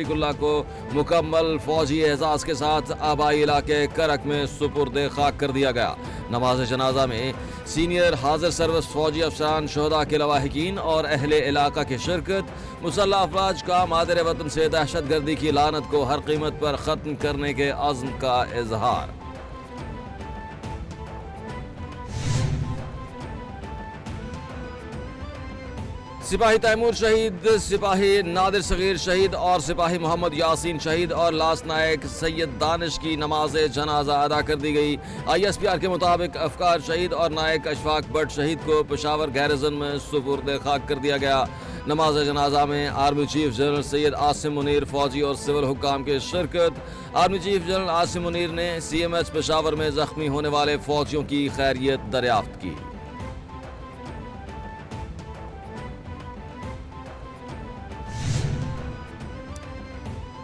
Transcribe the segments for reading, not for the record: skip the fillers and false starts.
शरीकुल्लाह को मुकम्मल फौजी एजाज के साथ आबाई इलाके करक में सुपुर्द खाक कर दिया गया। नमाज जनाजा में सीनियर हाजिर सर्विस फौजी अफसरान, शहदा के लवाहिकीन और अहले इलाका की शिरकत। मुसल्लह अफवाज का मादर वतन से दहशत गर्दी की लानत को हर कीमत पर ख़त्म करने के अज़्म का इजहार। सिपाही तैमूर शहीद, सिपाही नादिर सगीर शहीद और सिपाही मोहम्मद यासीन शहीद और लांस नायक सैयद दानिश की नमाज जनाजा अदा कर दी गई। ISPR के मुताबिक अफकार शहीद और नायक अशफाक बट शहीद को पेशावर गैरिजन में सुपुर्द खाक कर दिया गया। नमाज जनाजा में army chief general Syed Asim Munir, फौजी और सिविल हुक्काम की शिरकत। Army chief general Asim Munir ने CMH पेशावर में जख्मी होने वाले फौजियों की खैरियत दरियाफ्त की।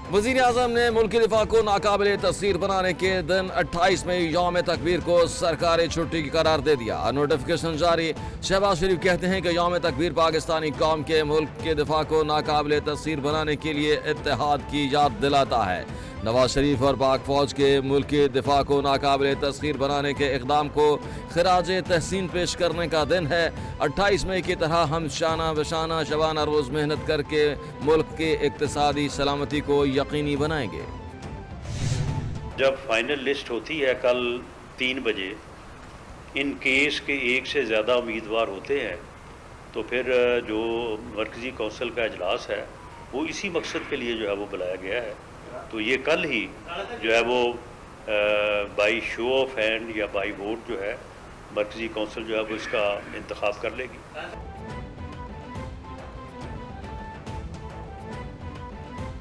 वज़ीर आज़म ने मुल्की दिफा को नाकाबिले तस्सीर बनाने के दिन 28 मई यौम तकबीर को सरकारी छुट्टी की करार दे दिया। नोटिफिकेशन जारी। शहबाज शरीफ कहते हैं कि यौम तकबीर पाकिस्तानी कौम के मुल्क के दिफा को नाकाबिले तस्सीर बनाने के लिए इत्तेहाद की याद दिलाता है। नवाज शरीफ और पाक फौज के मुल्क के दिफा को नाकाबिले तस्खीर बनाने के इक़दाम को खिराज तहसीन पेश करने का दिन है। 28 मई की तरह हम शाना बशाना शबाना रोज़ मेहनत करके मुल्क के इक़्तिसादी सलामती को यकीनी बनाएंगे। जब फाइनल लिस्ट होती है कल 3 बजे, इन केस के एक से ज़्यादा उम्मीदवार होते हैं, तो फिर जो मरकज़ी कौंसिल का इजलास है वो इसी मकसद के लिए जो है वो बुलाया गया है। तो ये कल ही जो है वो बाई शो ऑफ हैंड या बाई वोट जो है मरकज़ी कौंसिल जो है वो इसका इंतखाब कर लेगी।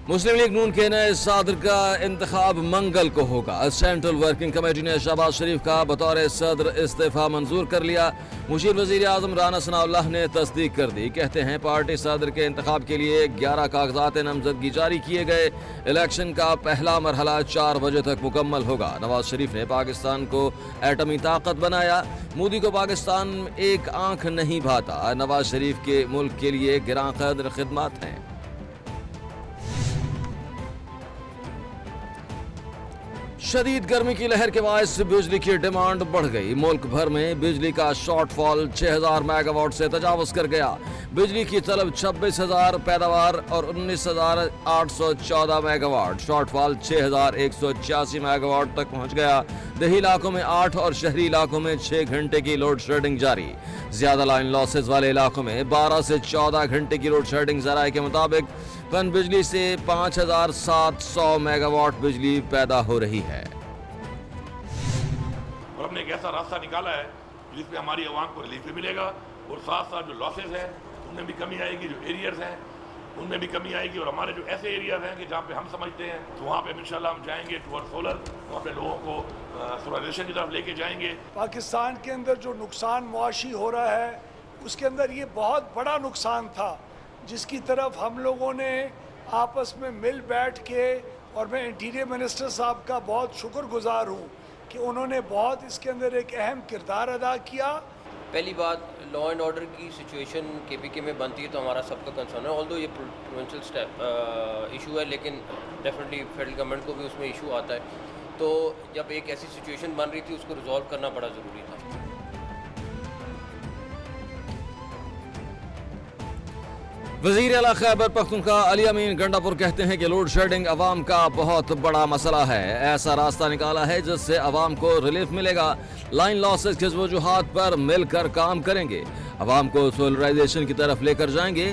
मुस्लिम लीग नून के नए सदर का इंतखाब मंगल को होगा। सेंट्रल वर्किंग कमेटी ने शहबाज शरीफ का बतौर सदर इस्तीफा मंजूर कर लिया। मुशीर वज़ीर आज़म राना सनाउल्लाह ने तस्दीक कर दी। कहते हैं पार्टी सदर के इंतखाब के लिए 11 कागजात नामजदगी जारी किए गए। इलेक्शन का पहला मरहला 4 बजे तक मुकम्मल होगा। नवाज शरीफ ने पाकिस्तान को एटमी ताकत बनाया। मोदी को पाकिस्तान एक आंख नहीं भाता। नवाज शरीफ के मुल्क के लिए गिरां कदर खिदमत हैं। शदीद गर्मी की लहर के बायस बिजली की डिमांड बढ़ गई। मुल्क भर में बिजली का शॉर्टफॉल 6000 मेगावाट से तजावज कर गया। बिजली की तलब 26,000 पैदावार और 19,814 मेगावाट। शॉर्टफॉल 6,186 मेगावाट तक पहुंच गया। देही इलाकों में 8 और शहरी इलाकों में 6 घंटे की लोड शेडिंग जारी। ज्यादा लाइन लॉसेज वाले इलाकों में 12 से 14 घंटे की लोड शेडिंग। जराये के मुताबिक पन बिजली से 5,700 मेगावाट बिजली पैदा हो रही है। और हमने एक ऐसा रास्ता निकाला है जिसमें हमारी आवाम को रिलीफ भी मिलेगा और साथ साथ जो लॉसेज हैं उनमें भी कमी आएगी, जो एरियाज हैं उनमें भी कमी आएगी। और हमारे जो ऐसे एरियाज हैं कि जहाँ पे हम समझते हैं तो वहाँ पे इंशाल्लाह हम जाएंगे टुवर्ड सोलर, वहाँ पे लोगों को सोलराइजेशन की तरफ लेके जाएंगे। पाकिस्तान के अंदर जो नुकसान मुआशी हो रहा है उसके अंदर ये बहुत बड़ा नुकसान था जिसकी तरफ हम लोगों ने आपस में मिल बैठ के, और मैं इंटीरियर मिनिस्टर साहब का बहुत शुक्रगुजार हूँ कि उन्होंने बहुत इसके अंदर एक अहम किरदार अदा किया। पहली बात, लॉ एंड ऑर्डर की सिचुएशन KPK में बनती है तो हमारा सबका कंसर्न है। ऑल्दो ये प्रोविंशियल इशू है लेकिन डेफिनेटली फेडरल गवर्नमेंट को भी उसमें इशू आता है। तो जब एक ऐसी सिचुएशन बन रही थी उसको रिजॉल्व करना बड़ा ज़रूरी था। वज़ीर आला खैबर पख्तूनख्वा अली अमीन गंडापुर कहते हैं कि लोड शेडिंग अवाम का बहुत बड़ा मसला है। ऐसा रास्ता निकाला है जिससे अवाम को रिलीफ मिलेगा। लाइन लॉसेज किस वजूहात पर मिलकर काम करेंगे। अवाम को सोलराइजेशन की तरफ लेकर जाएंगे।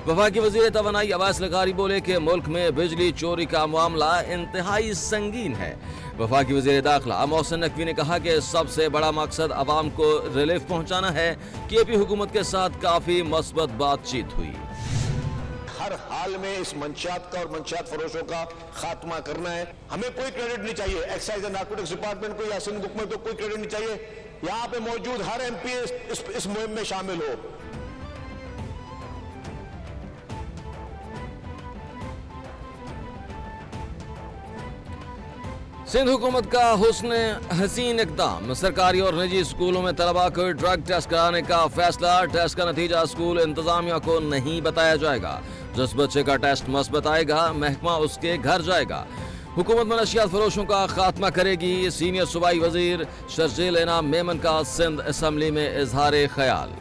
वफाकी वज़ीर तवानाई अब्बास लकारी बोले कि मुल्क में बिजली चोरी का मामला इंतहाई संगीन है। वफाकी वज़ीर दाखिला मोहसिन नकवी ने कहा कि सबसे बड़ा मकसद अवाम को रिलीफ पहुँचाना है। KP हुकूमत के साथ काफ़ी मस्बत बातचीत हुई। हर हाल में इस मंशियात का और मंशियात फरोशों का खात्मा करना है। हमें कोई क्रेडिट नहीं चाहिए, एक्साइज एंड नारकोटिक्स डिपार्टमेंट को या सिंध हुकूमत को कोई क्रेडिट नहीं चाहिए। यहाँ पे मौजूद हर MP इस मुहिम में शामिल हो। सिंध हुकूमत का हुस्न हसीन इक़दाम। सरकारी और निजी स्कूलों में तलबा को ड्रग टेस्ट कराने का फैसला। टेस्ट का नतीजा स्कूल इंतजामिया को नहीं बताया जाएगा। जिस बच्चे का टेस्ट मस्बत आएगा महकमा उसके घर जाएगा। हुकूमत मनशियात फरोशों का खात्मा करेगी। सीनियर सूबाई वजीर शर्जील इनाम मेमन का सिंध असम्बली में इजहार ख्याल।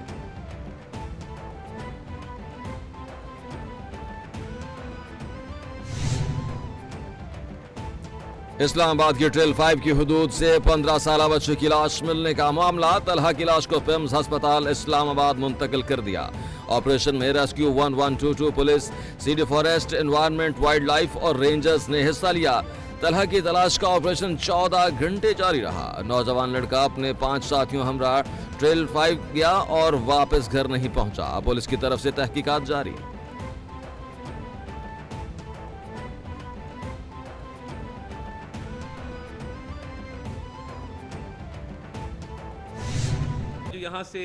इस्लामाबाद की ट्रेल 5 की हुदूद से 15 साल बच्चे की लाश मिलने का मामला। तलहा की लाश को पिम्स अस्पताल इस्लामाबाद मुंतकिल कर दिया। ऑपरेशन में rescue 1122 police, CD forest, environment, wild life और रेंजर्स ने हिस्सा लिया। तलहा की तलाश का ऑपरेशन 14 घंटे जारी रहा। नौजवान लड़का अपने 5 साथियों हमरा ट्रेल 5 गया और वापस घर नहीं पहुंचा। पुलिस की तरफ से तहकीकात जारी। यहाँ से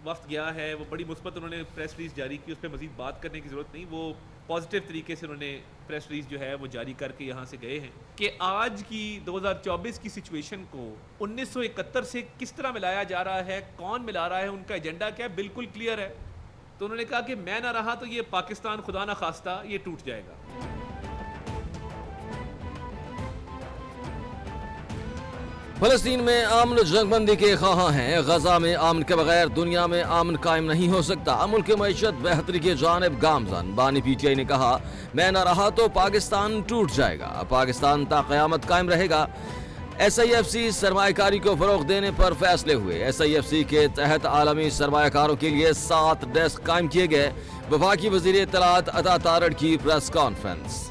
वफ्द गया है वो बड़ी मुस्बत उन्होंने प्रेस रिलीज जारी की, उस पर मजीद बात करने की ज़रूरत नहीं। वो पॉजिटिव तरीके से उन्होंने प्रेस रिलीज जो है वो जारी करके यहाँ से गए हैं कि आज की 2024 की सिचुएशन को 1971 से किस तरह मिलाया जा रहा है, कौन मिला रहा है, उनका एजेंडा क्या है, बिल्कुल क्लियर है। तो उन्होंने कहा कि मैं ना रहा तो ये पाकिस्तान खुदा ना खास्ता ये टूट जाएगा। फलस्तीन में आमन जंगबंदी के ख्वाह हैं। गजा में आमन के बगैर दुनिया में आमन कायम नहीं हो सकता। मुल्क की मईशत बेहतरी की जानिब गामजन। बानी PTI ने कहा मैं न रहा तो पाकिस्तान टूट जाएगा। पाकिस्तान ता क़यामत कायम रहेगा। SIFC सरमायाकारी को फरोग देने पर फैसले हुए। SIFC के तहत आलमी सरमायाकारों के लिए 7 डेस्क कायम किए गए। वफाकी वज़ीर इत्तलात अता तारड़ की प्रेस कॉन्फ्रेंस।